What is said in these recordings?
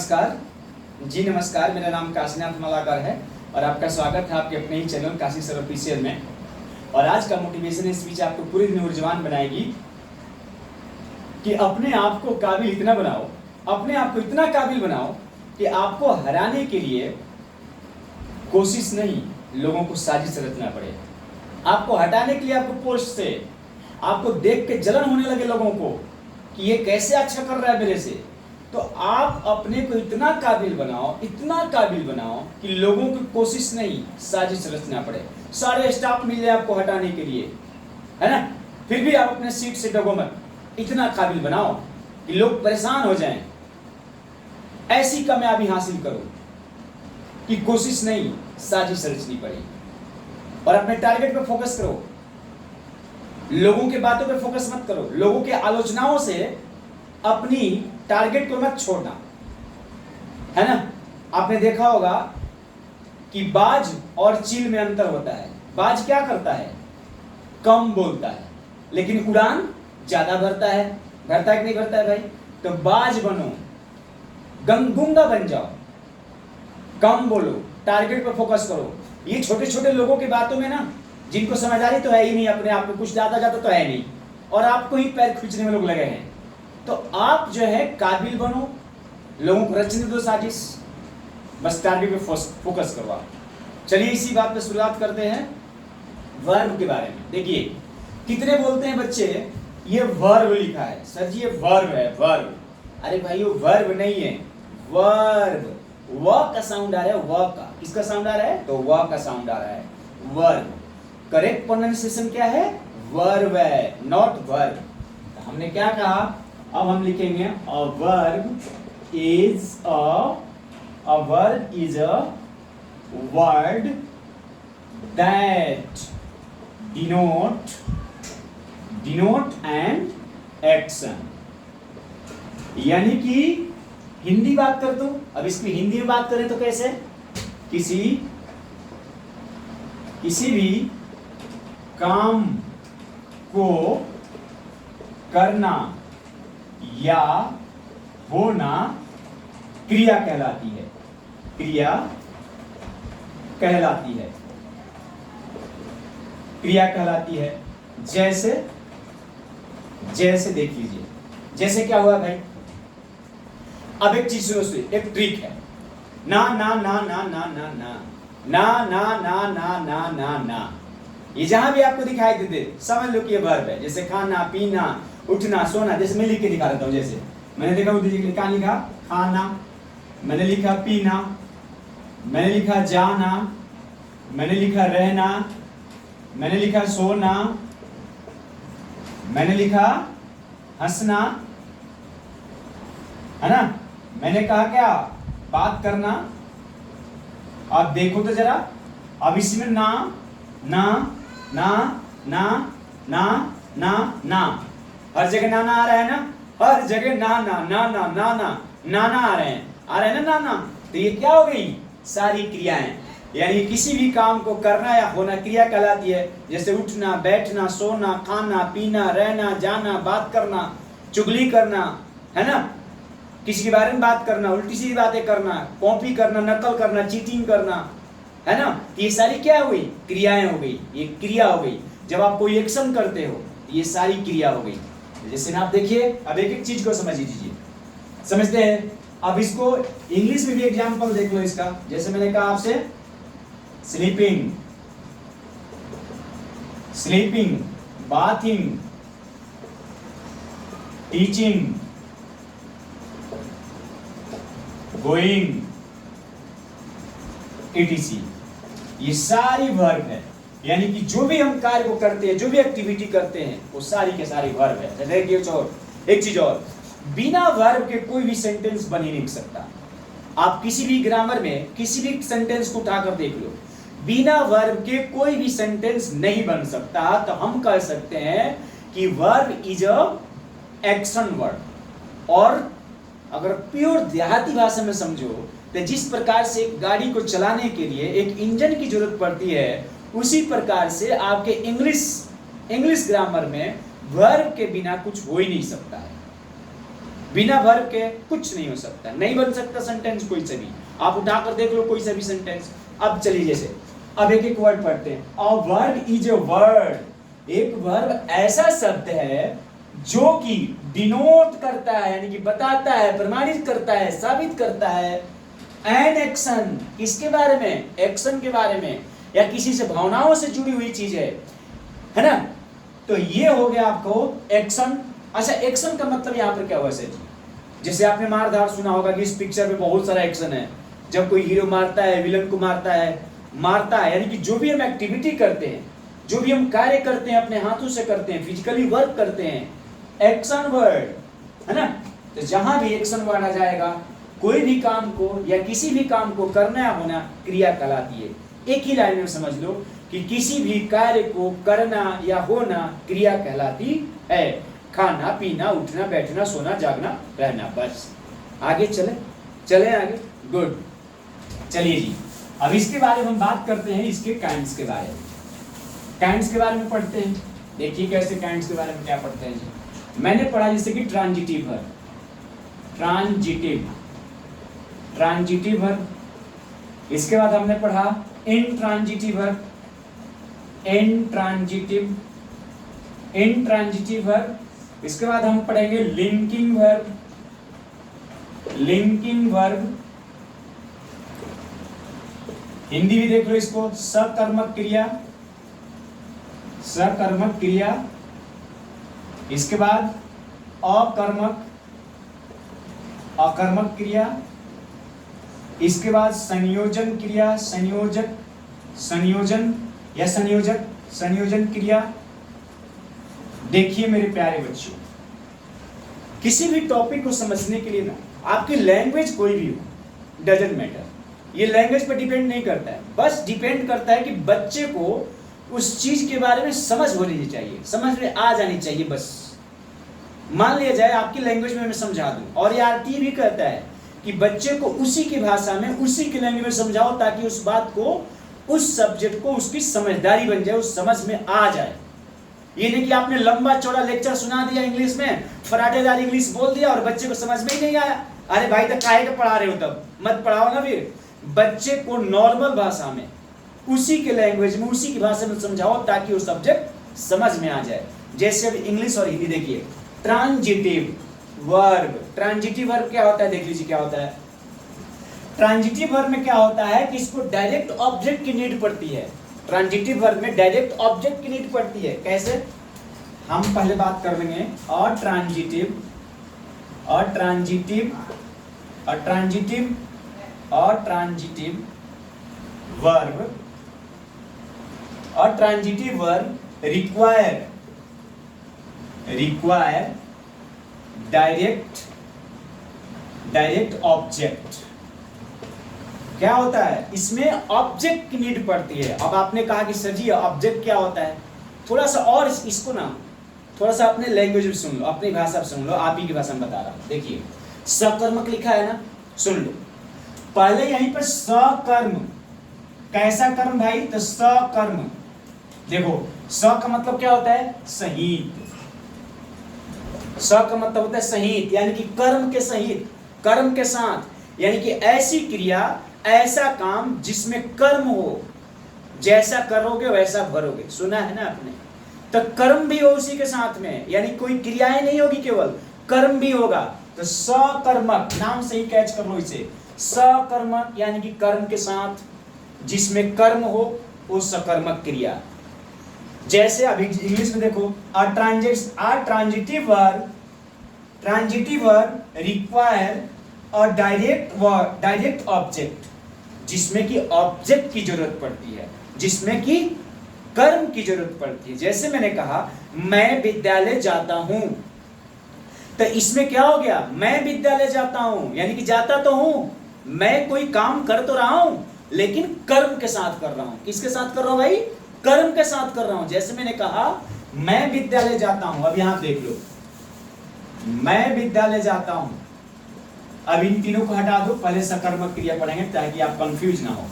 नमस्कार जी, नमस्कार। मेरा नाम काशीनाथ मलाकर है और आपका स्वागत है आपके अपने ही चैनल काशी सर ऑफिशियल में। और आज का मोटिवेशन स्पीच आपको पूरे दिन ऊर्जावान बनाएगी कि अपने आप को काबिल इतना बनाओ, अपने आप को इतना काबिल बनाओ कि आपको हराने के लिए कोशिश नहीं, लोगों को साजिश रचना पड़े। आपको हटाने के लिए आपको पोस्ट से आपको देख के जलन होने लगे लोगों को कि ये कैसे अच्छा कर रहा है मेरे से, तो आप अपने को इतना काबिल बनाओ, इतना काबिल बनाओ कि लोगों की कोशिश नहीं, साजिश रचना पड़े। सारे स्टाफ मिल जाए आपको हटाने के लिए, है ना, फिर भी आप अपने सीट से डगो मत। इतना काबिल बनाओ कि लोग परेशान हो जाएं। ऐसी कामयाबी हासिल करो कि कोशिश नहीं, साजिश रचनी पड़े। और अपने टारगेट पे फोकस करो, लोगों के बातों पे फोकस मत करो। लोगों के आलोचनाओं से अपनी टारगेट को मत छोड़ना, है ना। आपने देखा होगा कि बाज और चील में अंतर होता है। बाज क्या करता है? कम बोलता है, लेकिन उड़ान ज्यादा भरता है। भरता है कि नहीं भरता है भाई? तो बाज बनो, गंगूंगा बन जाओ, कम बोलो, टारगेट पर फोकस करो। ये छोटे छोटे लोगों की बातों में ना, जिनको समझदारी तो है ही नहीं, अपने आप में कुछ ज्यादा ज्यादा तो है नहीं, और आपको ही पैर खींचने में लोग लगे हैं। तो आप जो है काबिल बनो, लोगों को रचने दो साजिश, बस टारगेट पे फोकस करो आप। चलिए इसी बात पे शुरुआत करते हैं वर्ब के बारे में। देखिए कितने बोलते हैं बच्चे ये वर्ब लिखा है, सर जी ये वर्ब है, वर्ब। अरे भाई वो वर्ब नहीं है, वर्ब। व का साउंड आ रहा है, व का। किसका साउंड आ रहा है? तो व का साउंड आ रहा है, वर्ब। करेक्ट प्रोनाउंसिएशन क्या है? वर्ब है, नॉट वर्ब। हमने क्या कहा? अब हम लिखेंगे a verb is a word that denote an action। यानी कि हिंदी बात कर दो। अब इसकी हिंदी में बात करें तो कैसे? किसी भी काम को करना या होना क्रिया कहलाती है, क्रिया कहलाती है, क्रिया कहलाती है। जैसे देख लीजिए, जैसे क्या हुआ भाई? अब एक चीज सुनो, एक ट्रिक है। ना ना ना ना ना ना ना ना ना ना ना ना ना ना, ये जहां भी आपको दिखाई देते समझ लो कि ये वर्ब है। जैसे खाना, पीना, उठना, सोना। जैसे मैं लिख के दिखा देता हूं। जैसे मैंने देखा क्या लिखा? खाना, मैंने लिखा पीना, मैंने लिखा जाना, मैंने लिखा रहना, मैंने लिखा सोना, मैंने लिखा हंसना, है ना। मैंने कहा क्या? बात करना। अब देखो तो जरा, अब इसमें ना ना ना ना ना ना ना, हर जगह नाना आ रहा है ना, हर जगह नाना नाना नाना नाना आ रहे हैं ना नाना। तो ये क्या हो गई? सारी क्रियाएं। यानी किसी भी काम को करना या होना क्रिया कहलाती है। जैसे उठना, बैठना, सोना, खाना, पीना, रहना, जाना, बात करना, चुगली करना, है ना, किसी के बारे में बात करना, उल्टी सीधी बातें करना, कॉपी करना, नकल करना, चीटिंग करना, है ना। ये सारी क्या हो गई? क्रियाएं हो गई, ये क्रिया हो गई। जब आप कोई एक्शन करते हो ये सारी क्रिया हो गई। जैसे ना आप देखिए, अब एक एक चीज को समझ लीजिए, समझते हैं। अब इसको इंग्लिश में भी एग्जांपल देख लो इसका। जैसे मैंने कहा आपसे sleeping, sleeping, bathing, teaching, going, etc। ये सारी वर्ब है। यानी कि जो भी हम कार्य को करते हैं, जो भी एक्टिविटी करते हैं, वो सारी के सारी वर्ब है। देखिए एक चीज और, बिना वर्ब के कोई भी सेंटेंस बन ही नहीं सकता। आप किसी भी ग्रामर में किसी भी सेंटेंस को उठाकर देख लो, बिना वर्ब के कोई भी सेंटेंस नहीं बन सकता। तो हम कह सकते हैं कि verb is a action word. और अगर प्योर देहाती भाषा में समझो तो जिस प्रकार से एक गाड़ी को चलाने के लिए एक इंजन की जरूरत पड़ती है, उसी प्रकार से आपके इंग्लिश ग्रामर में वर्ब के बिना कुछ हो ही नहीं सकता है। बिना वर्ब के कुछ नहीं हो सकता, नहीं बन सकता सेंटेंस कोई से भी। आप उठाकर देख लो कोई सा भी सेंटेंस। अब चलिए जैसे अब एक एक वर्ड पढ़ते हैं। A verb is a word, एक वर्ब ऐसा शब्द है जो कि डिनोट करता है, यानी कि बताता है, प्रमाणित करता है, साबित करता है एन एक्शन, किसके बारे में, एक्शन के बारे में, या किसी से भावनाओं से जुड़ी हुई चीज है ना। तो ये हो गया आपको एक्शन। अच्छा, एक्शन का मतलब यहाँ पर क्या हुआ सर जी? जैसे आपने मारधाड़ सुना होगा कि इस पिक्चर में बहुत सारा एक्शन है, जब कोई हीरो मारता है, विलन को मारता है, यानी कि जो भी हम एक्टिविटी करते हैं, जो भी हम कार्य करते हैं, अपने हाथों से करते हैं, फिजिकली वर्क करते हैं, एक्शन वर्ड है ना। तो जहां भी एक्शन वर्ड आ जाएगा, कोई भी काम को या किसी भी काम को करना या होना क्रिया कहलाती है। एक ही लाइन में समझ लो कि किसी भी कार्य को करना या होना क्रिया कहलाती है। खाना, पीना, उठना, बैठना, सोना, जागना, रहना, बस। आगे चले आगे। गुड। चलिए जी, अब इसके बारे में हम बात करते हैं, इसके काइंड्स के बारे में। काइंड्स के बारे में पढ़ते हैं। देखिए कैसे काइंड्स के बारे में क्या पढ़ते हैं जी। मैंने पढ़ा जैसे कि ट्रांजिटिव वर्ब, ट्रांजिटिव वर्ब। इसके बाद हमने पढ़ा इंट्रांजिटिव वर्ब, इंट्रांजिटिव वर्ब। इसके बाद हम पढ़ेंगे लिंकिंग वर्ब। हिंदी भी देख लो इसको, सकर्मक क्रिया। इसके बाद अकर्मक क्रिया। इसके बाद संयोजन क्रिया, संयोजन क्रिया। देखिए मेरे प्यारे बच्चों, किसी भी टॉपिक को समझने के लिए ना, आपकी लैंग्वेज कोई भी हो, डजंट मैटर, ये लैंग्वेज पर डिपेंड नहीं करता है, बस डिपेंड करता है कि बच्चे को उस चीज के बारे में समझ होनी चाहिए, समझ में आ जानी चाहिए। बस मान लिया जाए आपकी लैंग्वेज में मैं समझा दूं, और ये आरटी भी कहता है कि बच्चे को उसी की भाषा में, उसी की लैंग्वेज में समझाओ, ताकि उस बात को, उस सब्जेक्ट को उसकी समझदारी बन जाए, उस समझ में आ जाए। ये नहीं कि आपने लंबा चौड़ा लेक्चर सुना दिया इंग्लिश में, फराटेदार इंग्लिश बोल दिया और बच्चे को समझ में ही नहीं आया। अरे भाई, तो काहे को पढ़ा रहे हो, तब मत पढ़ाओ ना। फिर बच्चे को नॉर्मल भाषा में, उसी के लैंग्वेज में, उसी की भाषा में समझाओ, ताकि वो सब्जेक्ट समझ में आ जाए। जैसे अभी इंग्लिश और हिंदी देखिए, ट्रांजिटिव वर्ब क्या होता है, देख लीजिए क्या होता है। ट्रांजिटिव वर्ब में क्या होता है कि इसको डायरेक्ट ऑब्जेक्ट की नीड पड़ती है। ट्रांजिटिव वर्ब में डायरेक्ट ऑब्जेक्ट की नीड पड़ती है। कैसे, हम पहले बात कर लेंगे। अट्रांजिटिव वर्ब रिक्वायर डायरेक्ट ऑब्जेक्ट। क्या होता है, इसमें ऑब्जेक्ट की नीड पड़ती है। अब आपने कहा कि सर जी ऑब्जेक्ट क्या होता है, थोड़ा सा और इसको ना थोड़ा सा अपने लैंग्वेज में सुन लो, अपनी भाषा में सुन लो, आप ही की भाषा में बता रहा हूं। देखिए सकर्मक लिखा है ना, सुन लो। पहले यहीं पर सकर्म, कैसा कर्म भाई, तो सकर्म। देखो स का मतलब क्या होता है, सहित। स का मतलब होता है सहित, यानी कि कर्म के सहित, कर्म के साथ, यानी कि ऐसी क्रिया, ऐसा काम जिसमें कर्म हो, जैसा करोगे वैसा भरोगे। सुना है ना आपने, तो कर्म भी हो उसी के साथ में, यानी कोई क्रियाएं नहीं होगी, केवल कर्म भी होगा। तो सकर्मक, नाम से ही कैच कर लो इसे, सकर्मक यानी कि कर्म के साथ, जिसमें कर्म हो, वो सकर्मक क्रिया। जैसे अभी इंग्लिश में देखो, ट्रांजिटिव वर्ब रिक्वायर और डायरेक्ट ऑब्जेक्ट, जिसमें कि ऑब्जेक्ट की जरूरत पड़ती है, जिसमें कि कर्म की जरूरत पड़ती है। जैसे मैंने कहा मैं विद्यालय जाता हूं, तो इसमें क्या हो गया, मैं विद्यालय जाता हूं, यानी कि जाता तो हूं, मैं कोई काम कर तो रहा हूं, लेकिन कर्म के साथ कर रहा हूं। किसके साथ कर रहा हूं भाई, कर्म के साथ कर रहा हूं। जैसे मैंने कहा मैं विद्यालय जाता हूं, अब यहां देख लो, मैं विद्यालय जाता हूं। अब इन तीनों को हटा दो, पहले सकर्मक क्रिया पढ़ेंगे ताकि आप कंफ्यूज ना हो।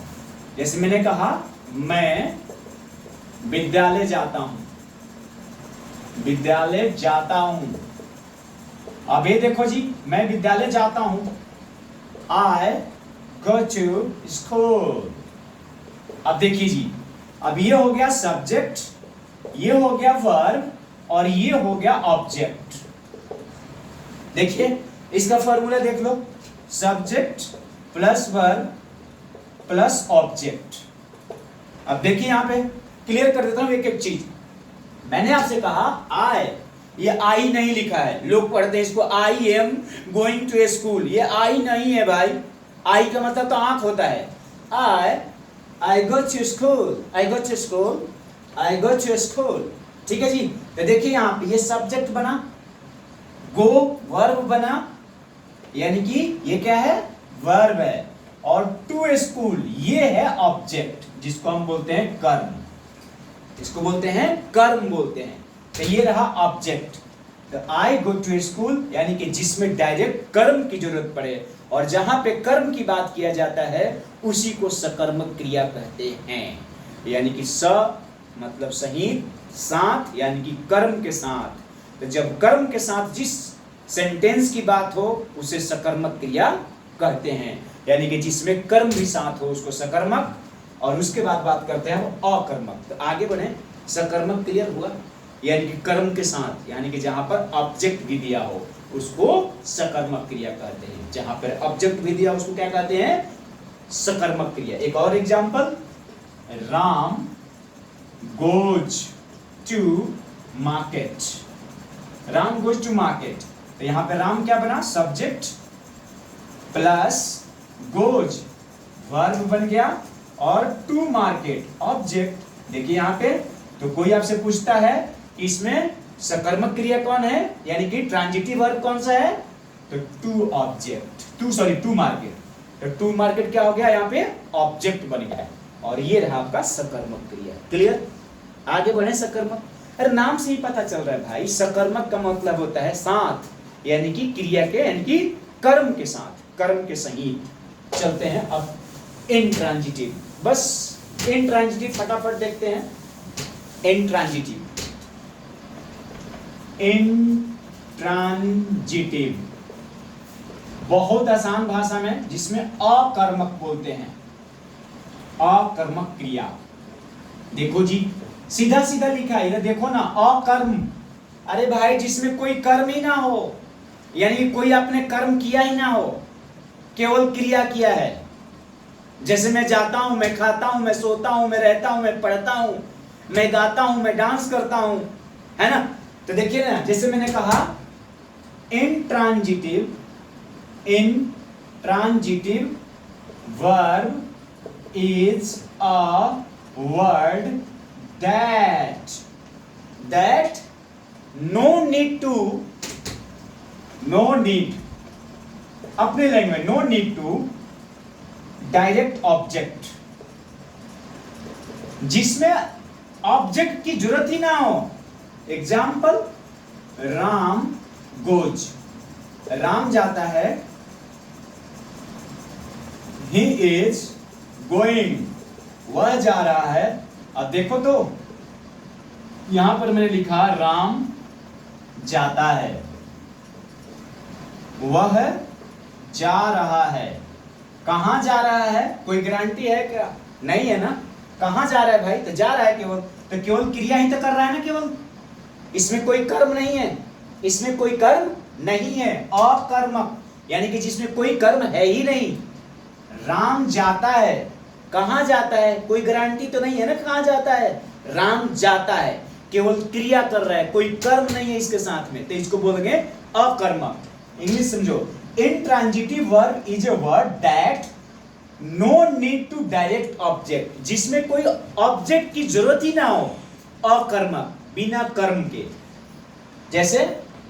जैसे मैंने कहा मैं विद्यालय जाता हूं, अब ये देखो जी, मैं विद्यालय जाता हूं, I go to school। अब देखिए जी, अब ये हो गया सब्जेक्ट, ये हो गया वर्ब और ये हो गया ऑब्जेक्ट। देखिए इसका फॉर्मूला देख लो, subject plus verb plus object. अब देखिए यहां पे क्लियर कर देता हूं एक एक चीज। मैंने आपसे कहा आई, ये आई नहीं लिखा है, लोग पढ़ते हैं इसको I am going to school, ये आई नहीं है भाई। आई का मतलब तो आंख होता है। I go to school, I go to school, I go to school. ठीक है जी। तो देखिए यहां पे ये सब्जेक्ट बना, गो वर्ब बना, यानी कि ये क्या है, वर्ब है, और टू स्कूल ये है ऑब्जेक्ट, जिसको हम बोलते हैं कर्म, इसको बोलते हैं कर्म बोलते हैं। तो ये रहा ऑब्जेक्ट। तो आई गो टू स्कूल यानी कि जिसमें डायरेक्ट कर्म की जरूरत पड़े, और जहां पे कर्म की बात किया जाता है उसी को सकर्मक क्रिया कहते हैं। यानी कि स मतलब सहित, साथ यानी कि कर्म के साथ। तो जब कर्म के साथ जिस सेंटेंस की बात हो उसे सकर्मक क्रिया कहते हैं, यानी कि जिसमें कर्म भी साथ हो उसको सकर्मक, और उसके बाद बात करते हैं वो अकर्मक। तो आगे बढ़े, सकर्मक क्लियर हुआ, यानी कि कर्म के साथ, यानी कि जहां पर ऑब्जेक्ट भी दिया हो उसको सकर्मक क्रिया कहते हैं। जहां पर ऑब्जेक्ट भी दिया उसको क्या कहते हैं, सकर्मक क्रिया। एक और example, Ram goes to market. Ram goes to market, तो यहां पे राम क्या बना, सब्जेक्ट प्लस गोज वर्ब बन गया, और टू मार्केट ऑब्जेक्ट। देखिए यहां पे, तो कोई आपसे पूछता है कि इसमें सकर्मक क्रिया कौन है, यानी कि ट्रांजिटिव वर्ब कौन सा है, तो टू ऑब्जेक्ट, टू मार्केट। तो टू मार्केट क्या हो गया, यहाँ पे ऑब्जेक्ट बन गया, और ये रहा आपका सकर्मक क्रिया। क्लियर। आगे बढ़े, सकर्मक, अरे नाम से ही पता चल रहा है भाई, सकर्मक का मतलब होता है साथ, यानी कि क्रिया के, यानी कि कर्म के साथ, कर्म के सहित। चलते हैं अब इंट्रांजिटिव, बस इंट्रांजिटिव फटाफट देखते हैं। इंट्रांजिटिव, इंट्रांजिटिव बहुत आसान भाषा में, जिसमें अकर्मक बोलते हैं, अकर्मक क्रिया। देखो जी, सीधा सीधा लिखा है, देखो ना, अकर्म। अरे भाई जिसमें कोई कर्म ही ना हो, यानी कोई आपने कर्म किया ही ना हो, केवल क्रिया किया है। जैसे मैं जाता हूं, मैं खाता हूं, मैं सोता हूं, मैं रहता हूं, मैं पढ़ता हूं, मैं गाता हूं, मैं डांस करता हूं, है ना। तो देखिए ना, जैसे मैंने कहा intransitive, intransitive verb is a word that no need, अपने language, no need to direct object, जिसमें ऑब्जेक्ट की जरूरत ही ना हो। एग्जाम्पल, राम गोज, राम जाता है, ही इज गोइंग, वह जा रहा है। अब देखो तो यहां पर मैंने लिखा राम जाता है, वह जा रहा है। कहां जा रहा है, कोई गारंटी है क्या, नहीं है ना। कहां जा रहा है भाई, तो जा रहा है केवल, तो केवल क्रिया ही तो कर रहा है ना केवल, इसमें कोई कर्म नहीं है, इसमें कोई कर्म नहीं है, अकर्मक, यानी कि जिसमें कोई कर्म है ही नहीं। राम जाता है, कहां जाता है, कोई गारंटी तो नहीं है ना कहां जाता है, राम जाता है, केवल क्रिया कर रहा है, कोई कर्म नहीं है इसके साथ में, तो इसको बोलेंगे अकर्मक। इंग्लिश समझो, intransitive verb is a word that no need to direct object, जिसमें कोई ऑब्जेक्ट की जरूरत ही ना हो, अकर्मक, बिना कर्म के। जैसे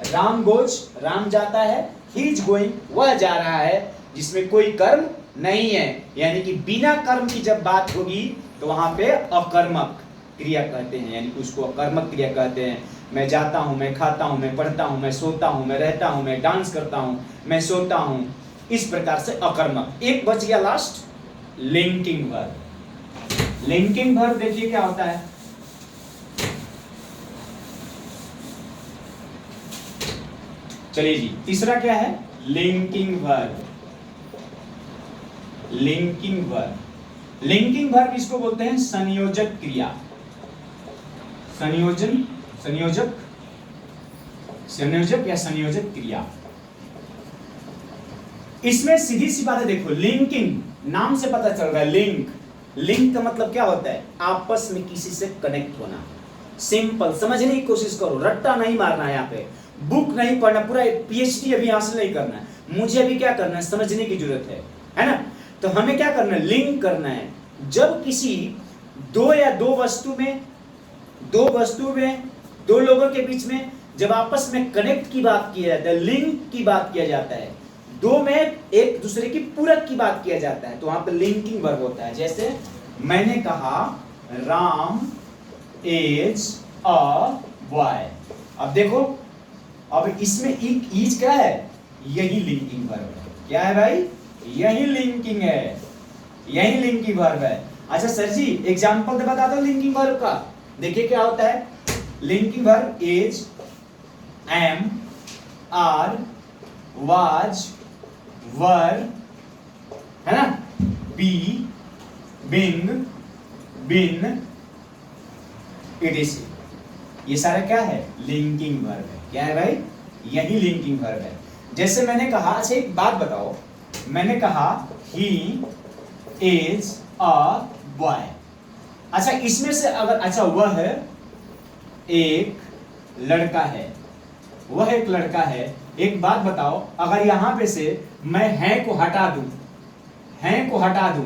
राम गोज, राम जाता है, ही इज गोइंग, वह जा रहा है, जिसमें कोई कर्म नहीं है, यानी कि बिना कर्म की जब बात होगी तो वहां पे अकर्मक क्रिया कहते हैं, यानी कि उसको अकर्मक क्रिया कहते हैं। मैं जाता हूं, मैं खाता हूं, मैं पढ़ता हूं, मैं सोता हूं, मैं रहता हूं, मैं डांस करता हूं, मैं सोता हूं, इस प्रकार से अकर्मक। एक बच गया last, linking verb. Linking verb देखिए क्या होता है, चलिए जी, तीसरा क्या है? Linking verb. Linking verb, linking verb इसको बोलते हैं संयोजक क्रिया। संयोजन, संयोजक, संयोजक या संयोजक क्रिया। इसमें सीधी सी बात है, देखो लिंकिंग नाम से पता चल रहा है। लिंक, लिंक का मतलब क्या होता है? आपस में किसी से कनेक्ट होना। सिंपल समझने की कोशिश करो, रट्टा नहीं मारना है यहाँ पे, बुक नहीं पढ़ना, पूरा पीएचडी अभी हासिल नहीं करना है। मुझे अभी क्या करना है, समझने की जरूरत है ना? तो हमें क्या करना है? लिंक करना है। जब किसी दो या दो वस्तु में, दो लोगों के बीच में जब आपस में कनेक्ट की बात की जाता है, लिंक की बात किया जाता है, दो में एक दूसरे की पूरक की बात किया जाता है, तो वहां पर लिंकिंग वर्ब होता है। जैसे मैंने कहा राम इज अ बॉय। अब देखो, अब इसमें इज क्या है? यही लिंकिंग वर्ब है। क्या है भाई? यही लिंकिंग है, यही लिंकिंग वर्ब है। अच्छा सर जी एग्जांपल तो बता दो लिंकिंग वर्ब का। देखिए क्या होता है linking verb? Is, am, are, was, were, है ना, बी, बिंग, बिन, इटीसी। ये सारा क्या है? लिंकिंग वर्ब है। क्या है भाई? यही लिंकिंग वर्ब है। जैसे मैंने कहा, अच्छा एक बात बताओ, मैंने कहा ही इज अ बॉय। अच्छा इसमें से अगर, अच्छा वह एक लड़का है, वह एक लड़का है। एक बात बताओ, अगर यहां पे से मैं है को हटा दूं, है को हटा दूं,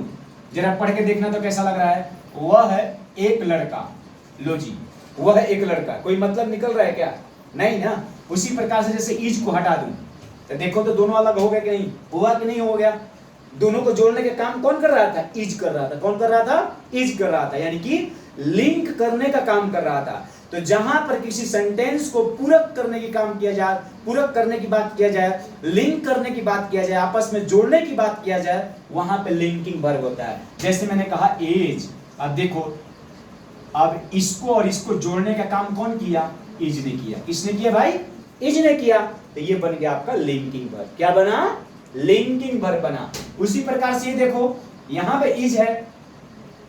जरा पढ़ के देखना तो कैसा लग रहा है? वह है एक लड़का। लो जी, वह एक लड़का, कोई मतलब निकल रहा है क्या? नहीं ना। उसी प्रकार से जैसे इज को हटा दूं तो देखो तो दोनों अलग हो गए कि नहीं? हुआ कि नहीं हो गया? दोनों को जोड़ने का काम कौन कर रहा था? इज कर रहा था। कौन कर रहा था? इज कर रहा था, यानी कि लिंक करने का काम कर रहा था। तो जहां पर किसी सेंटेंस को पूरक करने की काम किया जाए, पूरक करने की बात किया जाए, लिंक करने की बात किया जाए, आपस में जोड़ने की बात किया जाए, वहां पे लिंकिंग वर्ब होता है। जैसे मैंने कहा एज। अब देखो, अब इसको और इसको जोड़ने का काम कौन किया? इज ने किया। किसने किया भाई? इज ने किया। तो ये बन गया आपका लिंकिंग वर्ब। क्या बना? लिंकिंग वर्ब बना। उसी प्रकार से ये देखो, यहां पे इज है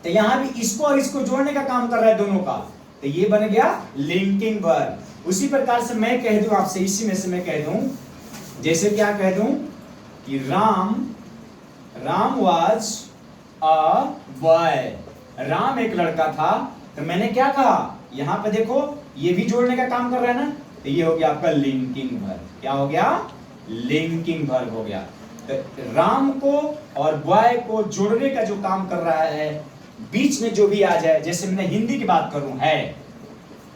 तो यहां भी इसको और इसको जोड़ने का काम कर रहा है दोनों का, तो ये बन गया लिंकिंग वर्ब। उसी प्रकार से मैं कह दूं आपसे, इसी में से मैं कह दूं, जैसे क्या कह दूं कि Ram was a boy. Ram एक लड़का था, तो मैंने क्या कहा? यहां पे देखो ये भी जोड़ने का काम कर रहा है ना, तो ये हो गया आपका लिंकिंग वर्ब। क्या हो गया? लिंकिंग वर्ब हो गया। तो राम को और बॉय को जोड़ने का जो काम कर रहा है, बीच में जो भी आ जाए, जैसे मैं हिंदी की बात करूं, है,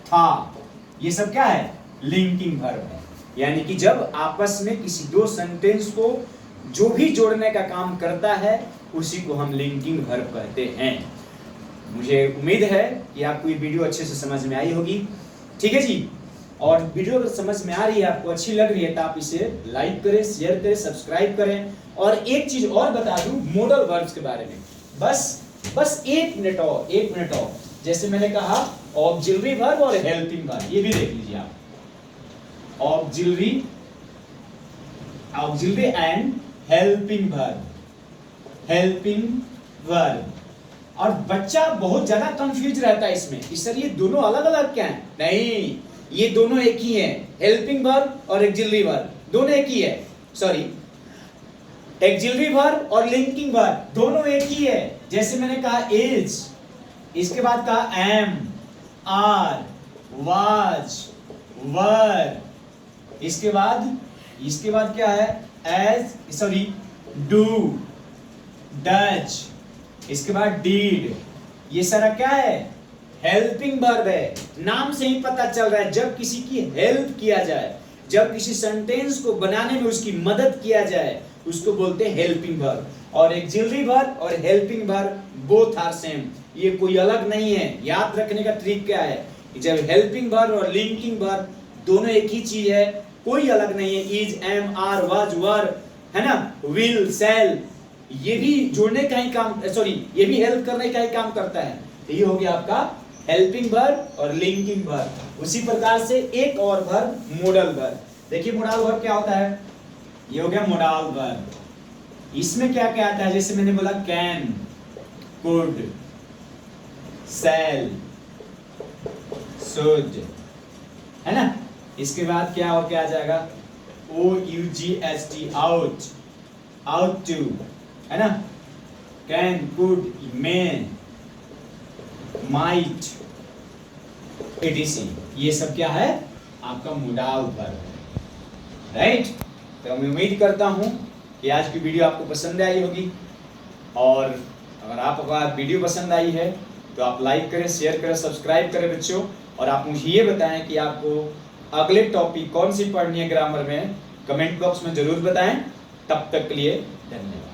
था, ये सब क्या है? लिंकिंग वर्ब है। यानी कि जब आपस में किसी दो सेंटेंस को जो भी जोड़ने का काम करता है, उसी को हम लिंकिंग वर्ब कहते हैं। मुझे उम्मीद है कि आपको ये वीडियो अच्छे से समझ में आई होगी। ठीक है जी, और वीडियो अगर समझ में आ रही है, आपको अच्छी लग रही है, तो आप इसे लाइक करें, शेयर करें, सब्सक्राइब करें। और एक चीज और बता दूं मॉडल वर्ब्स के बारे में, बस 1 मिनट और, 1 मिनट और। जैसे मैंने कहा ऑक्सिलरी वर्ब और हेल्पिंग वर्ब, ये भी देख लीजिए आप। Auxiliary and helping verb, helping verb. और बच्चा बहुत ज्यादा कंफ्यूज रहता है इसमें कि सर ये दोनों अलग अलग क्या है? नहीं, ये दोनों एक ही है। हेल्पिंग वर्ब और ऑक्सिलरी वर्ब दोनों एक ही है। सॉरी, ऑक्सिलरी वर्ब और लिंकिंग वर्ब दोनों एक ही है। जैसे मैंने कहा इज, इसके बाद कहा एम, आर, वाज, वर, इसके बाद क्या है? एज, सॉरी, डू, डज, इसके बाद डीड। ये सारा क्या है? हेल्पिंग वर्ब है। नाम से ही पता चल रहा है, जब किसी की हेल्प किया जाए, जब किसी सेंटेंस को बनाने में उसकी मदद किया जाए, उसको बोलते हैं हेल्पिंग वर्ब। और ऑक्सिलरी वर्ब और helping verb both are same, ये कोई अलग नहीं है। याद रखने का ट्रिक क्या है? जब हेल्पिंग वर्ब और लिंकिंग वर्ब दोनों एक ही चीज है, कोई अलग नहीं है। Is, am, are, was, were, है ना, विल, शैल, ये भी जोड़ने का ही काम, सॉरी ये भी हेल्प करने का ही काम करता है। तो ये हो गया आपका हेल्पिंग वर्ब और लिंकिंग वर्ब। उसी प्रकार से एक और वर्ब मॉडल वर्ब। देखिए मोडाल वर्ब क्या होता है, ये हो गया मोडाल वर्ब। इसमें क्या क्या आता है, जैसे मैंने बोला कैन, कुड, सेल, शुड, है ना। इसके बाद क्या और क्या आ जाएगा, OUGHT, आउट, आउट टू, है ना। Can, could, may, might, etc, ये सब क्या है, आपका मोडाल वर्ब है, राइट। तो मैं उम्मीद करता हूं कि आज की वीडियो आपको पसंद आई होगी, और अगर आपको वीडियो पसंद आई है तो आप लाइक करें, शेयर करें, सब्सक्राइब करें बच्चों। और आप मुझे ये बताएं कि आपको अगले टॉपिक कौन सी पढ़नी है ग्रामर में, कमेंट बॉक्स में जरूर बताएं। तब तक के लिए धन्यवाद।